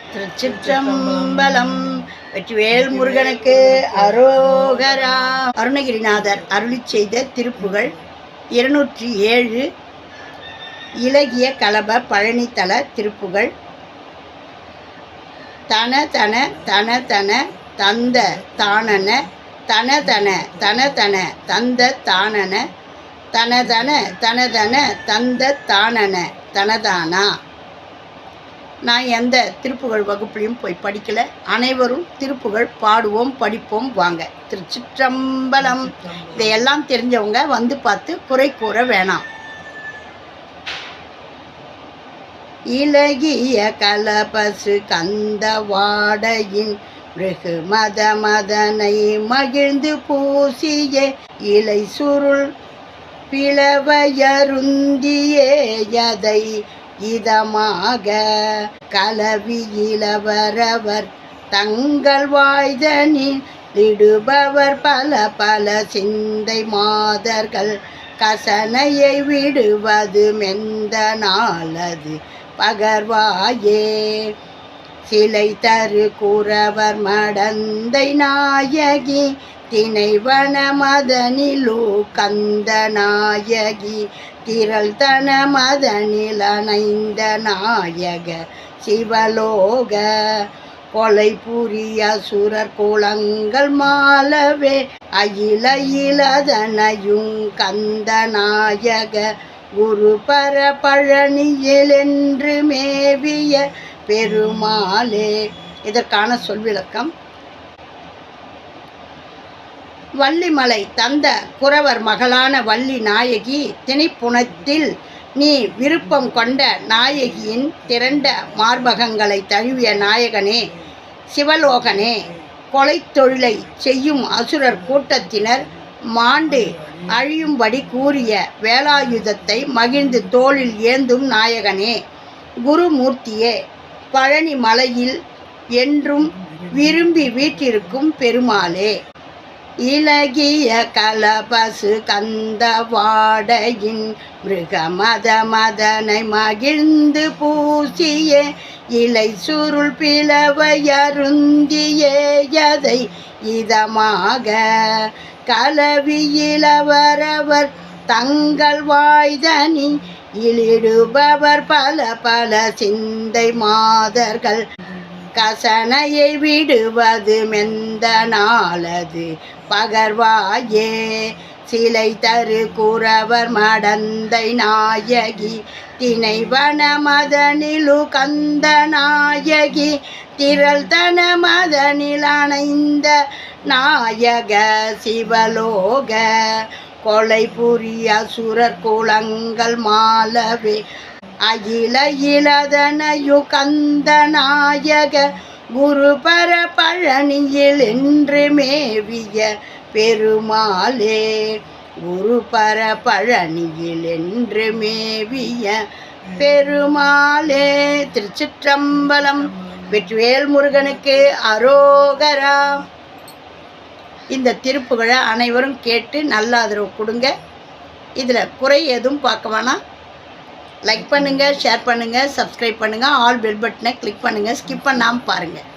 திருச்சிற்றம்பலம். வெற்றிவேல் முருகனுக்கு அரோகரா. அருணகிரிநாதர் அருளி செய்த திருப்புகழ் 207. இலகிய கலப பழனித்தல திருப்புகழ். தன தன தன தன தந்த தானன தனதன தனதன தந்த தானன தனதன தனதன தந்த தானன தனதானா. நான் எந்த திருப்புகழ் வகுப்புலையும் போய் படிக்கலை. அனைவரும் திருப்புகழ் பாடுவோம், படிப்போம் வாங்க. திருச்சிற்றம்பலம். இதையெல்லாம் தெரிஞ்சவங்க வந்து பார்த்து குறை கூற வேணாம். இலகிய கலபசு கந்த வாடையின் மிருகு மத மதனை மகிழ்ந்து பூசிய இலை சுருள் பிளவையருந்தியே யதை இதமாக கலவியிலவரவர் தங்கள் வாய்தனில் இடுபவர் பல பல சிந்தை மாதர்கள் கசனையை விடுவது மெந்த நாளது பகர்வாயே. சிலை தரு குறவர் மடந்தை நாயகி திணைவன மதனிலு கந்த நாயகி திரள் தன மதனில் அணைந்த நாயக சிவலோக கொலை புரிய சுரர் குளங்கள் மாலவே அயில இலதனையும் கந்த நாயக குரு பர பழனியில் என்று மேவிய பெருமாளே. இதற்கான சொல்விளக்கம். வள்ளிமலை தந்த குறவர் மகளான வள்ளி நாயகி திணைப்புணத்தில் நீ விருப்பம் கொண்ட நாயகியின் திரண்ட மார்பகங்களை தழுவிய நாயகனே சிவலோகனே, கொலை தொழிலை செய்யும் அசுரர் கூட்டத்தினர் மாண்டு அழியும்படி கூறிய வேலாயுதத்தை மகிழ்ந்து தோளில் ஏந்தும் நாயகனே, குருமூர்த்தியே, பழனி மலையில் என்றும் விரும்பி வீற்றிருக்கும் பெருமாளே. இலகிய கலபசு கந்த வாடையின் மிருக மத மதனை மகிழ்ந்து பூசிய இலை சுருள் பிளவையருந்தியே யதை இதமாக கலவியிலவரவர் தங்கள் வாய்தனி இலிடுபவர் பல பல சிந்தை மாதர்கள் கசனையை விடுவது மெந்த நாளது பகர்வாயே. சிலை தரு குறவர் மடந்தை நாயகி திணைவன மதனிலு கந்த நாயகி திரள் தன மதனில் அணைந்த நாயக சிவலோக கொலை புரிய சுரர் குளங்கள் மாலவே அகில இலதனையு கந்த நாயக குரு பர பழனியில் என்று மேவிய பெருமாளே. குரு பர பழனியில் என்று மேவிய பெருமாளே. திருச்சிற்றம்பலம். வெற்றிவேல் முருகனுக்கு அரோகரா. இந்த திருப்புகழை அனைவரும் கேட்டு நல்ல ஆதரவு கொடுங்க. இதில் குறை எதுவும் பார்க்க வேணாம். லைக் பண்ணுங்கள், ஷேர் பண்ணுங்கள், சப்ஸ்கிரைப் பண்ணுங்கள், ஆல் பெல் பட்டனை கிளிக் பண்ணுங்கள், ஸ்கிப் பண்ணாமல் பாருங்கள்.